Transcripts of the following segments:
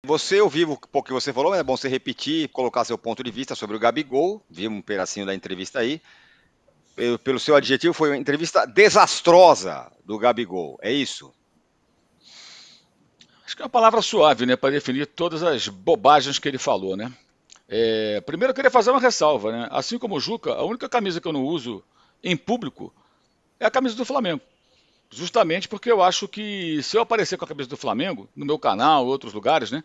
Você ouviu um pouco que você falou, mas é bom você repetir, colocar seu ponto de vista sobre o Gabigol. Vi um pedacinho da entrevista aí. Pelo seu adjetivo, foi uma entrevista desastrosa do Gabigol. É isso? Acho que é uma palavra suave, né, para definir todas as bobagens que ele falou, né? Primeiro eu queria fazer uma ressalva, né? Assim como o Juca, a única camisa que eu não uso em público é a camisa do Flamengo. Justamente porque eu acho que se eu aparecer com a camisa do Flamengo, no meu canal, em outros lugares, né?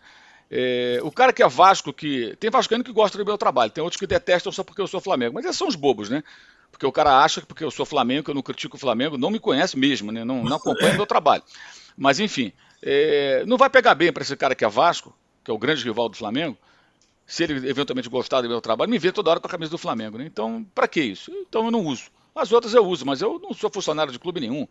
O cara que é Vasco, que. Tem vascaíno que gosta do meu trabalho, tem outros que detestam só porque eu sou Flamengo. Mas esses são os bobos, né? Porque o cara acha que porque eu sou Flamengo, que eu não critico o Flamengo, não me conhece mesmo, né? Não acompanha o meu trabalho. Mas enfim, não vai pegar bem para esse cara que é Vasco, que é o grande rival do Flamengo, se ele eventualmente gostar do meu trabalho, me vê toda hora com a camisa do Flamengo, né? Então, para que isso? Então eu não uso. As outras eu uso, mas eu não sou funcionário de clube nenhum.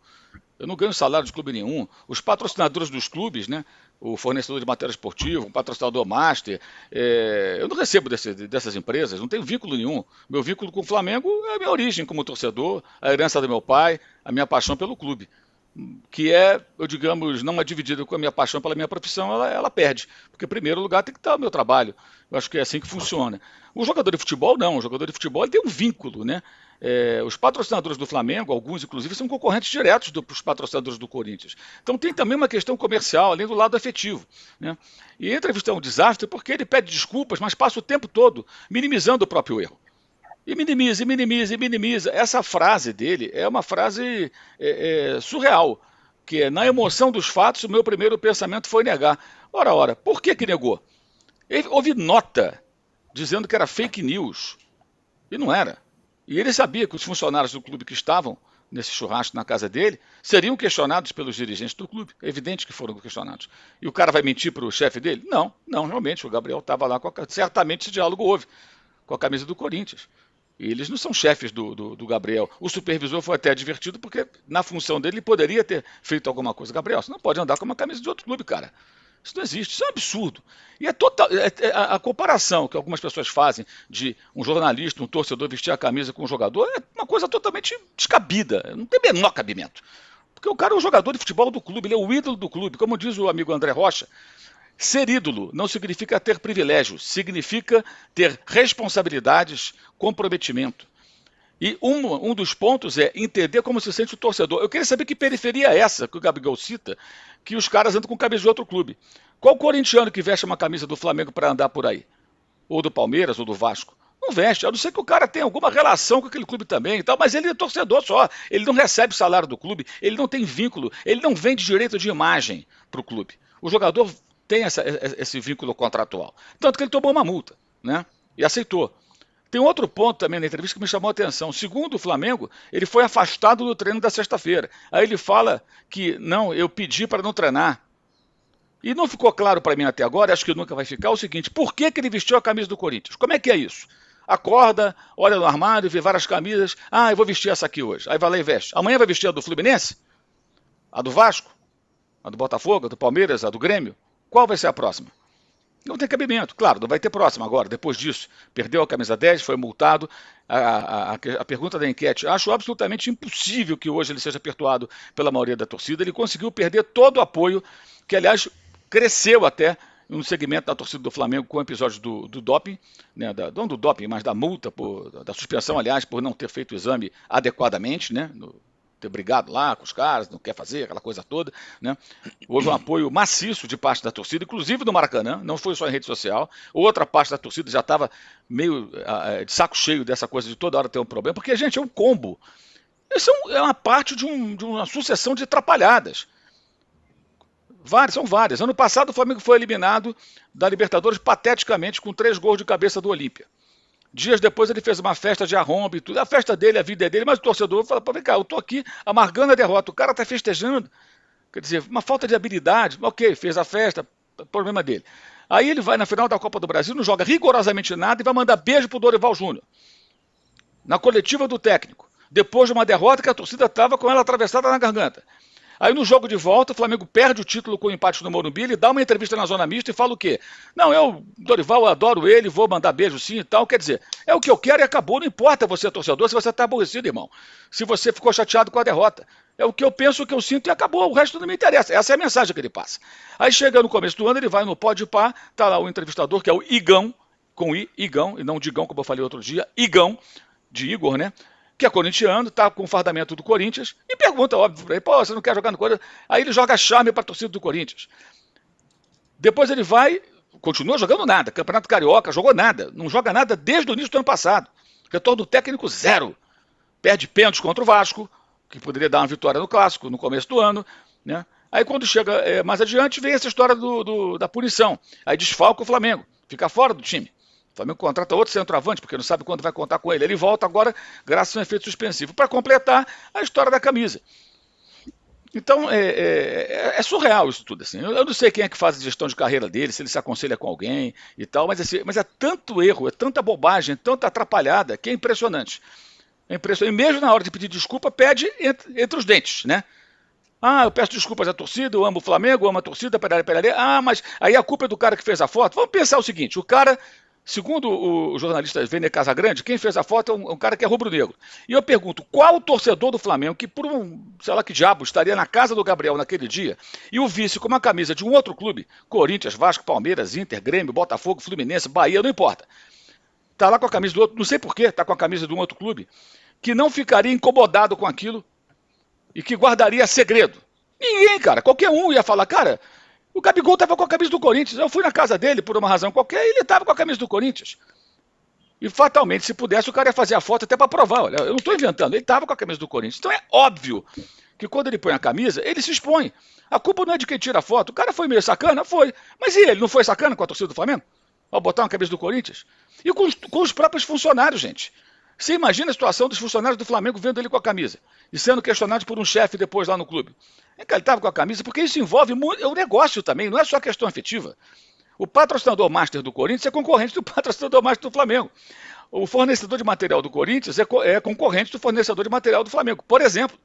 Eu não ganho salário de clube nenhum. Os patrocinadores dos clubes, né? O fornecedor de material esportivo, o patrocinador master, eu não recebo dessas empresas, não tenho vínculo nenhum. Meu vínculo com o Flamengo é a minha origem como torcedor, a herança do meu pai, a minha paixão pelo clube. Que é, eu digamos, não é dividida com a minha paixão pela minha profissão, ela perde. Porque, em primeiro lugar, tem que estar o meu trabalho. Eu acho que é assim que funciona. O jogador de futebol, não. O jogador de futebol ele tem um vínculo, né? Os patrocinadores do Flamengo, alguns inclusive, são concorrentes diretos dos patrocinadores do Corinthians. Então tem também uma questão comercial, além do lado afetivo. Né? E a entrevista é um desastre porque ele pede desculpas, mas passa o tempo todo minimizando o próprio erro. E minimiza, e minimiza, e minimiza. Essa frase dele é uma frase surreal, que é, na emoção dos fatos, o meu primeiro pensamento foi negar. Ora, por que negou? Houve nota dizendo que era fake news, e não era. E ele sabia que os funcionários do clube que estavam nesse churrasco na casa dele seriam questionados pelos dirigentes do clube. É evidente que foram questionados. E o cara vai mentir para o chefe dele? Não, não, realmente. O Gabriel estava lá, certamente esse diálogo houve, com a camisa do Corinthians. E eles não são chefes do Gabriel. O supervisor foi até advertido porque, na função dele, ele poderia ter feito alguma coisa. Gabriel, você não pode andar com uma camisa de outro clube, cara. Isso não existe, isso é um absurdo. E a comparação que algumas pessoas fazem de um jornalista, um torcedor vestir a camisa com um jogador é uma coisa totalmente descabida. Não tem menor cabimento. Porque o cara é um jogador de futebol do clube, ele é o ídolo do clube. Como diz o amigo André Rocha, ser ídolo não significa ter privilégio, significa ter responsabilidades, comprometimento. E um dos pontos é entender como se sente o torcedor. Eu queria saber que periferia é essa que o Gabigol cita, que os caras andam com camisa de outro clube. Qual corintiano que veste uma camisa do Flamengo para andar por aí? Ou do Palmeiras, ou do Vasco? Não veste, a não ser que o cara tenha alguma relação com aquele clube também e tal, mas ele é torcedor só, ele não recebe salário do clube, ele não tem vínculo, ele não vende direito de imagem para o clube. O jogador tem esse vínculo contratual. Tanto que ele tomou uma multa, né? E aceitou. Tem outro ponto também na entrevista que me chamou a atenção. Segundo o Flamengo, ele foi afastado do treino da sexta-feira. Aí ele fala que, não, eu pedi para não treinar. E não ficou claro para mim até agora, acho que nunca vai ficar, o seguinte: por que ele vestiu a camisa do Corinthians? Como é que é isso? Acorda, olha no armário, vê várias camisas. Ah, eu vou vestir essa aqui hoje. Aí vai lá e veste. Amanhã vai vestir a do Fluminense? A do Vasco? A do Botafogo? A do Palmeiras? A do Grêmio? Qual vai ser a próxima? Não tem cabimento. Claro, não vai ter próxima agora. Depois disso, perdeu a camisa 10, foi multado. A pergunta da enquete: acho absolutamente impossível que hoje ele seja perdoado pela maioria da torcida. Ele conseguiu perder todo o apoio, que aliás cresceu até no segmento da torcida do Flamengo com o episódio do doping, né, não do doping, mas da multa, da suspensão, aliás, por não ter feito o exame adequadamente, né, ter brigado lá com os caras, não quer fazer, aquela coisa toda, né? Houve um apoio maciço de parte da torcida, inclusive do Maracanã, não foi só em rede social. Outra parte da torcida já estava meio de saco cheio dessa coisa de toda hora ter um problema, porque, gente, é um combo. Isso é uma parte de uma sucessão de atrapalhadas. Várias, são várias. Ano passado o Flamengo foi eliminado da Libertadores pateticamente com 3 gols de cabeça do Olímpia. Dias depois ele fez uma festa de arromba e tudo. A festa dele, a vida é dele, mas o torcedor fala: pô, vem cá, eu tô aqui amargando a derrota, o cara tá festejando. Quer dizer, uma falta de habilidade. Ok, fez a festa, problema dele. Aí ele vai na final da Copa do Brasil, não joga rigorosamente nada e vai mandar beijo pro Dorival Júnior. Na coletiva do técnico. Depois de uma derrota que a torcida estava com ela atravessada na garganta. Aí no jogo de volta, o Flamengo perde o título com o empate no Morumbi, ele dá uma entrevista na Zona Mista e fala o quê? Não, Dorival, eu adoro ele, vou mandar beijo sim e tal. Quer dizer, é o que eu quero e acabou, não importa você, torcedor, se você está aborrecido, irmão. Se você ficou chateado com a derrota. É o que eu penso, o que eu sinto e acabou. O resto não me interessa. Essa é a mensagem que ele passa. Aí chega no começo do ano, ele vai no Podpah, tá lá o entrevistador, que é o Igão, com I, Igão, e não Digão, como eu falei outro dia, Igão, de Igor, né? Que é corintiano, tá com o fardamento do Corinthians, e pergunta, óbvio, pra ele, pô, você não quer jogar no Corinthians? Aí ele joga charme pra torcida do Corinthians. Depois ele vai, continua jogando nada. Campeonato Carioca, jogou nada. Não joga nada desde o início do ano passado. Retorno do técnico, zero. Perde pênaltis contra o Vasco, que poderia dar uma vitória no Clássico, no começo do ano, né? Aí quando chega mais adiante, vem essa história da punição. Aí desfalca o Flamengo, fica fora do time. O Flamengo contrata outro centroavante, porque não sabe quando vai contar com ele. Ele volta agora, graças a um efeito suspensivo. Para completar, a história da camisa. Então, é surreal isso tudo. Assim. Eu não sei quem é que faz a gestão de carreira dele, se ele se aconselha com alguém e tal, mas é tanto erro, é tanta bobagem, tanta atrapalhada, que é impressionante. É impressionante. E mesmo na hora de pedir desculpa, pede entre os dentes, né? Ah, eu peço desculpas à torcida, eu amo o Flamengo, eu amo a torcida, peraí. Ah, mas aí a culpa é do cara que fez a foto. Vamos pensar o seguinte, o cara, segundo o jornalista Vene Casagrande, quem fez a foto é um cara que é rubro-negro. E eu pergunto, qual o torcedor do Flamengo que por sei lá que diabo, estaria na casa do Gabriel naquele dia e o visse com uma camisa de um outro clube, Corinthians, Vasco, Palmeiras, Inter, Grêmio, Botafogo, Fluminense, Bahia, não importa. Tá lá com a camisa do outro, não sei porquê, tá com a camisa de um outro clube, que não ficaria incomodado com aquilo e que guardaria segredo. Ninguém, cara. Qualquer um ia falar, cara, o Gabigol estava com a camisa do Corinthians. Eu fui na casa dele por uma razão qualquer e ele estava com a camisa do Corinthians. E fatalmente, se pudesse, o cara ia fazer a foto até para provar. Olha, eu não estou inventando, ele estava com a camisa do Corinthians. Então é óbvio que quando ele põe a camisa, ele se expõe. A culpa não é de quem tira a foto. O cara foi meio sacana? Foi. Mas e ele? Não foi sacana com a torcida do Flamengo? Ao botar uma camisa do Corinthians? E com os próprios funcionários, gente. Você imagina a situação dos funcionários do Flamengo vendo ele com a camisa e sendo questionado por um chefe depois lá no clube. É que ele estava com a camisa, porque isso envolve muito, é um negócio também, não é só questão afetiva. O patrocinador master do Corinthians é concorrente do patrocinador master do Flamengo. O fornecedor de material do Corinthians é concorrente do fornecedor de material do Flamengo, por exemplo.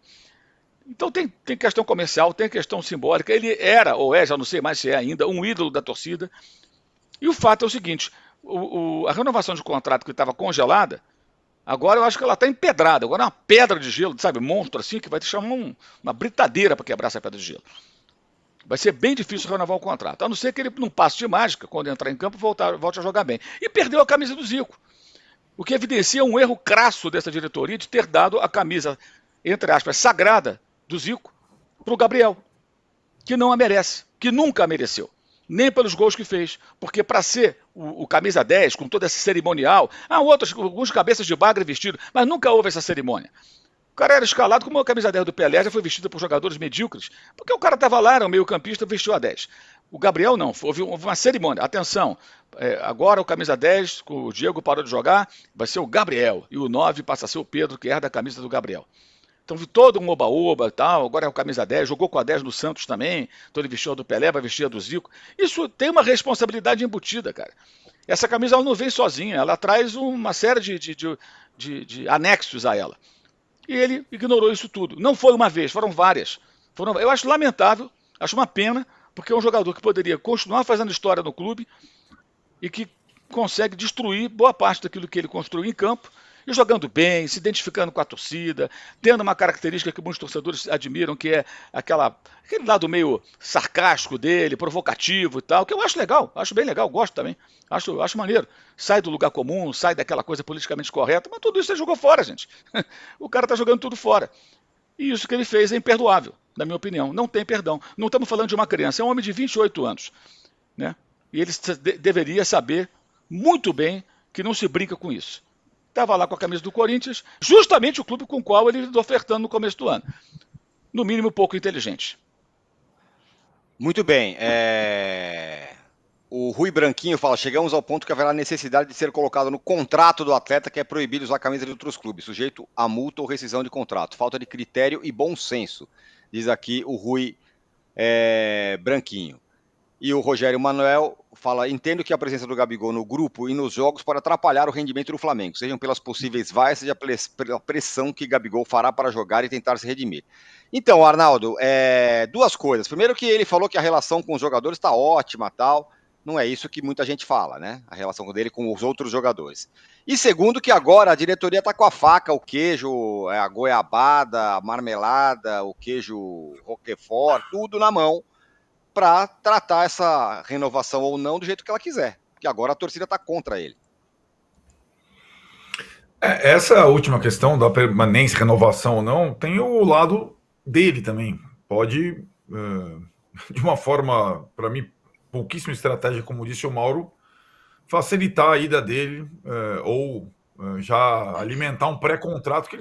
Então tem questão comercial, tem questão simbólica. Ele era, ou já não sei mais se é ainda, um ídolo da torcida. E o fato é o seguinte, a renovação de contrato que estava congelada, agora eu acho que ela está empedrada. Agora é uma pedra de gelo, sabe? Monstro assim, que vai te chamar uma britadeira para quebrar essa pedra de gelo. Vai ser bem difícil renovar o contrato. A não ser que ele, num passo de mágica, quando entrar em campo, volte a jogar bem. E perdeu a camisa do Zico. O que evidencia um erro crasso dessa diretoria de ter dado a camisa, entre aspas, sagrada do Zico para o Gabriel. Que não a merece. Que nunca a mereceu. Nem pelos gols que fez, porque para ser o camisa 10, com todo esse cerimonial, alguns cabeças de bagre vestido, mas nunca houve essa cerimônia. O cara era escalado como a camisa 10 do Pelé, já foi vestida por jogadores medíocres, porque o cara estava lá, era um meio campista, vestiu a 10. O Gabriel não, houve uma cerimônia. Atenção, agora o camisa 10, o Diego parou de jogar, vai ser o Gabriel, e o 9 passa a ser o Pedro, que herda a camisa do Gabriel. Então, todo um oba-oba e tal, agora é o camisa 10, jogou com a 10 no Santos também, então ele vestiu a do Pelé, vai vestir a do Zico. Isso tem uma responsabilidade embutida, cara. Essa camisa ela não vem sozinha, ela traz uma série de anexos a ela. E ele ignorou isso tudo. Não foi uma vez, foram várias. Eu acho lamentável, acho uma pena, porque é um jogador que poderia continuar fazendo história no clube e que consegue destruir boa parte daquilo que ele construiu em campo, e jogando bem, se identificando com a torcida, tendo uma característica que muitos torcedores admiram, que é aquele lado meio sarcástico dele, provocativo e tal, que eu acho legal, acho bem legal, gosto também, acho maneiro. Sai do lugar comum, sai daquela coisa politicamente correta, mas tudo isso ele jogou fora, gente. O cara tá jogando tudo fora. E isso que ele fez é imperdoável, na minha opinião. Não tem perdão. Não estamos falando de uma criança, é um homem de 28 anos. Né? E ele deveria saber muito bem que não se brinca com isso. Estava lá com a camisa do Corinthians, justamente o clube com o qual ele está ofertando no começo do ano. No mínimo, pouco inteligente. Muito bem. O Rui Branquinho fala, chegamos ao ponto que haverá necessidade de ser colocado no contrato do atleta que é proibido usar a camisa de outros clubes, sujeito a multa ou rescisão de contrato. Falta de critério e bom senso, diz aqui o Rui Branquinho. E o Rogério Manuel fala, entendo que a presença do Gabigol no grupo e nos jogos pode atrapalhar o rendimento do Flamengo, sejam pelas possíveis vaias, seja pela pressão que Gabigol fará para jogar e tentar se redimir. Então, Arnaldo, duas coisas. Primeiro que ele falou que a relação com os jogadores está ótima, tal. não é isso que muita gente fala, né? A relação dele com os outros jogadores. E segundo, que agora a diretoria está com a faca, o queijo, a goiabada, a marmelada, o queijo roquefort, tudo na mão para tratar essa renovação ou não do jeito que ela quiser. Porque agora a torcida está contra ele. Essa última questão da permanência, renovação ou não, tem o lado dele também. Pode, de uma forma, para mim, pouquíssima estratégia, como disse o Mauro, facilitar a ida dele ou já alimentar um pré-contrato que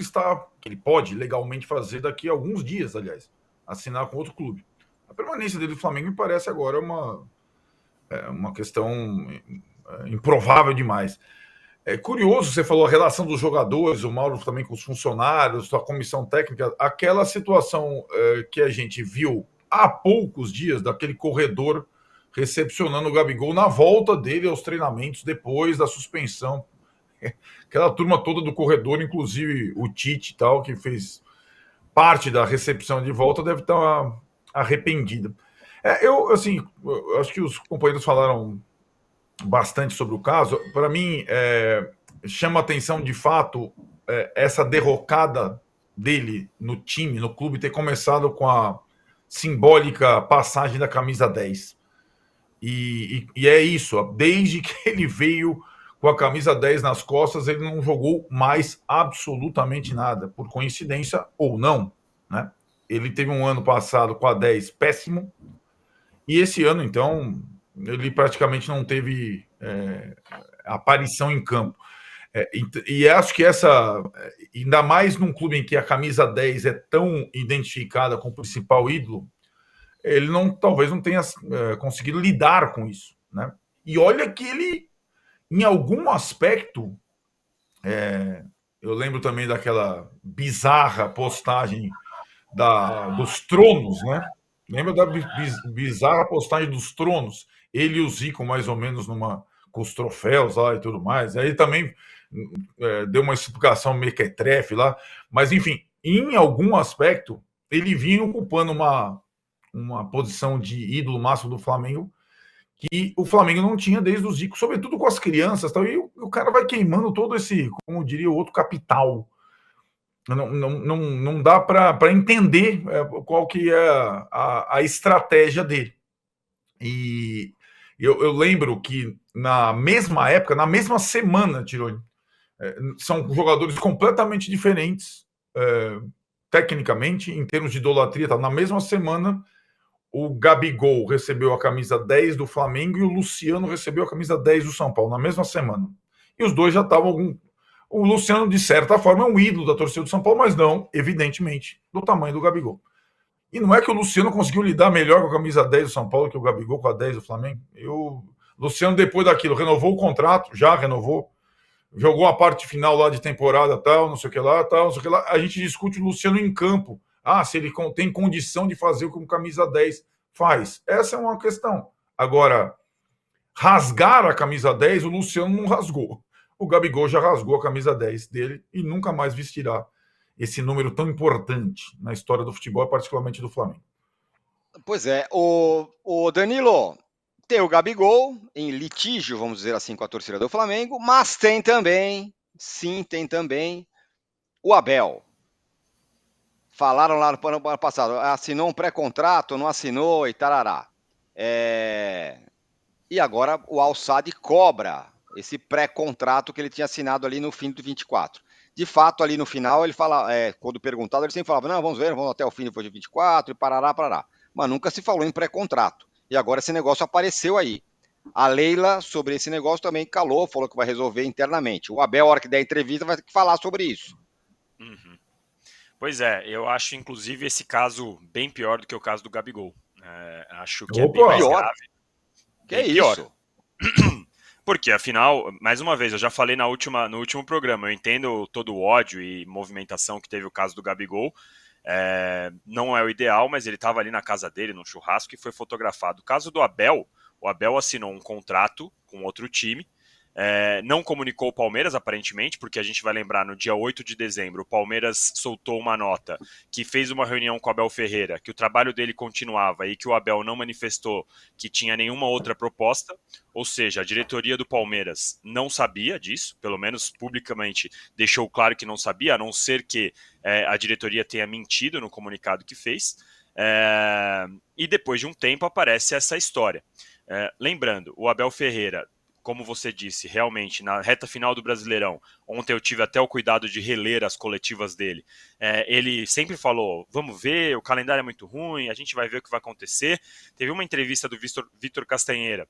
ele pode legalmente fazer daqui a alguns dias, aliás, assinar com outro clube. A permanência dele no Flamengo me parece agora uma questão improvável demais. É curioso, você falou a relação dos jogadores, o Mauro também com os funcionários, a comissão técnica, aquela situação que a gente viu há poucos dias, daquele corredor recepcionando o Gabigol na volta dele aos treinamentos depois da suspensão. Aquela turma toda do corredor, inclusive o Tite e tal, que fez parte da recepção de volta, deve estar arrependida. Eu acho que os companheiros falaram bastante sobre o caso. Para mim, chama atenção de fato essa derrocada dele no time, no clube, ter começado com a simbólica passagem da camisa 10. E é isso, desde que ele veio com a camisa 10 nas costas, ele não jogou mais absolutamente nada, por coincidência ou não, né? Ele teve um ano passado com a 10 péssimo, e esse ano, então, ele praticamente não teve aparição em campo. E acho que ainda mais num clube em que a camisa 10 é tão identificada com o principal ídolo, ele talvez não tenha conseguido lidar com isso, né? E olha que ele, em algum aspecto, eu lembro também daquela bizarra postagem dos tronos, né? Lembra da bizarra postagem dos tronos? Ele e o Zico, mais ou menos, com os troféus lá e tudo mais. Aí também deu uma explicação mequetrefe lá. Mas, enfim, em algum aspecto, ele vinha ocupando uma posição de ídolo máximo do Flamengo que o Flamengo não tinha desde o Zico, sobretudo com as crianças. Tal, e o cara vai queimando todo esse, como diria o outro, capital. Não dá para entender qual que é a estratégia dele. E eu lembro que na mesma época, na mesma semana, Tironi, são jogadores completamente diferentes, tecnicamente, em termos de idolatria. Tá? Na mesma semana, o Gabigol recebeu a camisa 10 do Flamengo e o Luciano recebeu a camisa 10 do São Paulo, na mesma semana. E os dois já estavam... O Luciano, de certa forma, é um ídolo da torcida do São Paulo, mas não, evidentemente, do tamanho do Gabigol. E não é que o Luciano conseguiu lidar melhor com a camisa 10 do São Paulo que o Gabigol com a 10 do Flamengo. O Luciano, depois daquilo, renovou o contrato, já renovou, jogou a parte final lá de temporada, tal, não sei o que lá, tal, não sei o que lá. A gente discute o Luciano em campo. Se ele tem condição de fazer o que o camisa 10 faz. Essa é uma questão. Agora, rasgar a camisa 10, o Luciano não rasgou. O Gabigol já rasgou a camisa 10 dele e nunca mais vestirá esse número tão importante na história do futebol, particularmente do Flamengo. Pois é. O Danilo, tem o Gabigol em litígio, vamos dizer assim, com a torcida do Flamengo, mas tem também o Abel. Falaram lá no ano passado, assinou um pré-contrato, não assinou e tarará. E agora o Al-Sadd cobra esse pré-contrato que ele tinha assinado ali no fim do 24. De fato, ali no final, ele fala, quando perguntado, ele sempre falava, não, vamos até o fim depois de 24 e parará. Mas nunca se falou em pré-contrato. E agora esse negócio apareceu aí. A Leila, sobre esse negócio, também calou, falou que vai resolver internamente. O Abel, a hora que der a entrevista, vai ter que falar sobre isso. Uhum. Pois é, eu acho, inclusive, esse caso bem pior do que o caso do Gabigol. Acho que é bem mais grave. Que é isso? Porque, afinal, mais uma vez, eu já falei no último programa, eu entendo todo o ódio e movimentação que teve o caso do Gabigol. Não é o ideal, mas ele estava ali na casa dele, num churrasco, e foi fotografado. O caso do Abel, o Abel assinou um contrato com outro time, Não comunicou o Palmeiras, aparentemente, porque a gente vai lembrar, no dia 8 de dezembro, o Palmeiras soltou uma nota que fez uma reunião com o Abel Ferreira, que o trabalho dele continuava e que o Abel não manifestou que tinha nenhuma outra proposta, ou seja, a diretoria do Palmeiras não sabia disso, pelo menos publicamente deixou claro que não sabia, a não ser que a diretoria tenha mentido no comunicado que fez, e depois de um tempo aparece essa história. Lembrando, o Abel Ferreira, como você disse, realmente, na reta final do Brasileirão, ontem eu tive até o cuidado de reler as coletivas dele, ele sempre falou, vamos ver, o calendário é muito ruim, a gente vai ver o que vai acontecer. Teve uma entrevista do Vitor Castanheira,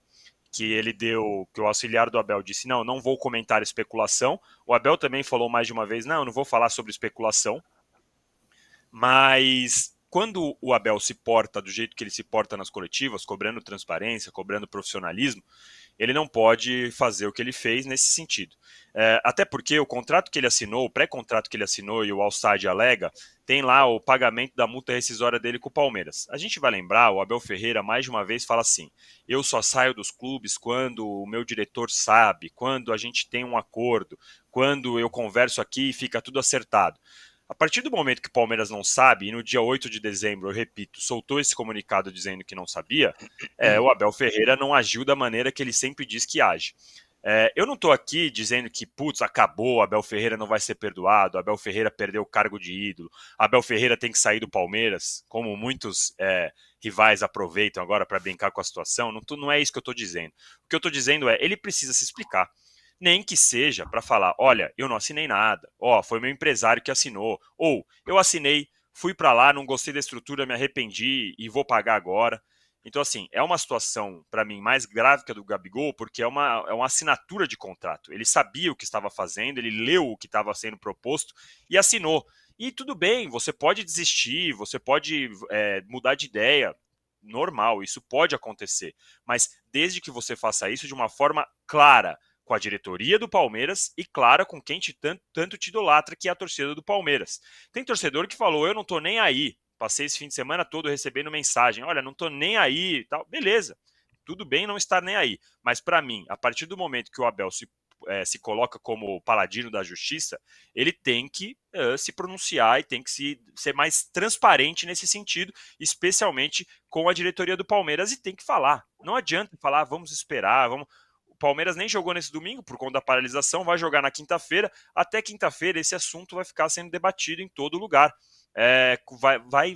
que ele deu, que o auxiliar do Abel disse, não vou comentar especulação. O Abel também falou mais de uma vez, não vou falar sobre especulação. Mas quando o Abel se porta do jeito que ele se porta nas coletivas, cobrando transparência, cobrando profissionalismo, ele não pode fazer o que ele fez nesse sentido. Até porque o contrato que ele assinou, o pré-contrato que ele assinou e o Alçade alega, tem lá o pagamento da multa rescisória dele com o Palmeiras. A gente vai lembrar, o Abel Ferreira mais de uma vez fala assim, eu só saio dos clubes quando o meu diretor sabe, quando a gente tem um acordo, quando eu converso aqui e fica tudo acertado. A partir do momento que o Palmeiras não sabe, e no dia 8 de dezembro, eu repito, soltou esse comunicado dizendo que não sabia, o Abel Ferreira não agiu da maneira que ele sempre diz que age. Eu não estou aqui dizendo que, acabou, Abel Ferreira não vai ser perdoado, Abel Ferreira perdeu o cargo de ídolo, Abel Ferreira tem que sair do Palmeiras, como muitos rivais aproveitam agora para brincar com a situação. Não é isso que eu estou dizendo. O que eu estou dizendo ele precisa se explicar. Nem que seja para falar, olha, eu não assinei nada, foi meu empresário que assinou, ou eu assinei, fui para lá, não gostei da estrutura, me arrependi e vou pagar agora. Então, assim, é uma situação, para mim, mais grave que a do Gabigol, porque é uma assinatura de contrato. Ele sabia o que estava fazendo, ele leu o que estava sendo proposto e assinou. E tudo bem, você pode desistir, você pode mudar de ideia, normal, isso pode acontecer. Mas desde que você faça isso de uma forma clara, com a diretoria do Palmeiras e, claro, com quem tanto te idolatra, que é a torcida do Palmeiras. Tem torcedor que falou, eu não tô nem aí, passei esse fim de semana todo recebendo mensagem, olha, não tô nem aí e tal. Beleza, tudo bem não estar nem aí, mas para mim, a partir do momento que o Abel se coloca como paladino da justiça, ele tem que se pronunciar e tem que ser mais transparente nesse sentido, especialmente com a diretoria do Palmeiras, e tem que falar. Não adianta falar, vamos esperar, vamos... O Palmeiras nem jogou nesse domingo por conta da paralisação, vai jogar na quinta-feira. Até quinta-feira esse assunto vai ficar sendo debatido em todo lugar.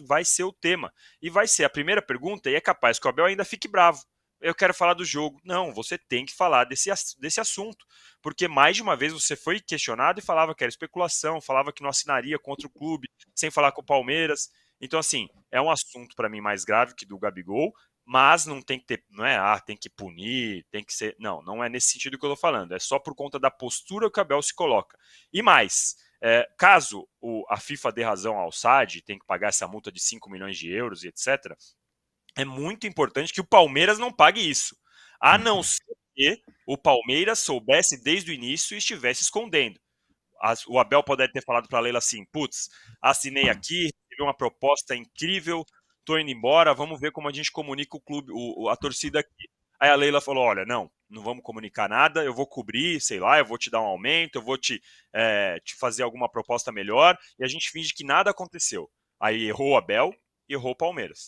Vai ser o tema. E vai ser a primeira pergunta, e é capaz que o Abel ainda fique bravo. Eu quero falar do jogo. Não, você tem que falar desse assunto. Porque mais de uma vez você foi questionado e falava que era especulação, falava que não assinaria contra o clube, sem falar com o Palmeiras. Então, assim, é um assunto para mim mais grave que do Gabigol, mas não tem que ter, tem que punir, tem que ser. Não é nesse sentido que eu tô falando. É só por conta da postura que o Abel se coloca. E mais, caso a FIFA dê razão ao SAD, tem que pagar essa multa de 5 milhões de euros e etc., é muito importante que o Palmeiras não pague isso. A não ser que o Palmeiras soubesse desde o início e estivesse escondendo. O Abel poderia ter falado para a Leila assim, assinei aqui, recebi uma proposta incrível, tô indo embora, vamos ver como a gente comunica o clube, a torcida aqui. Aí a Leila falou, olha, não vamos comunicar nada, eu vou cobrir, sei lá, eu vou te dar um aumento, eu vou te fazer alguma proposta melhor, e a gente finge que nada aconteceu. Aí errou o Abel e errou o Palmeiras.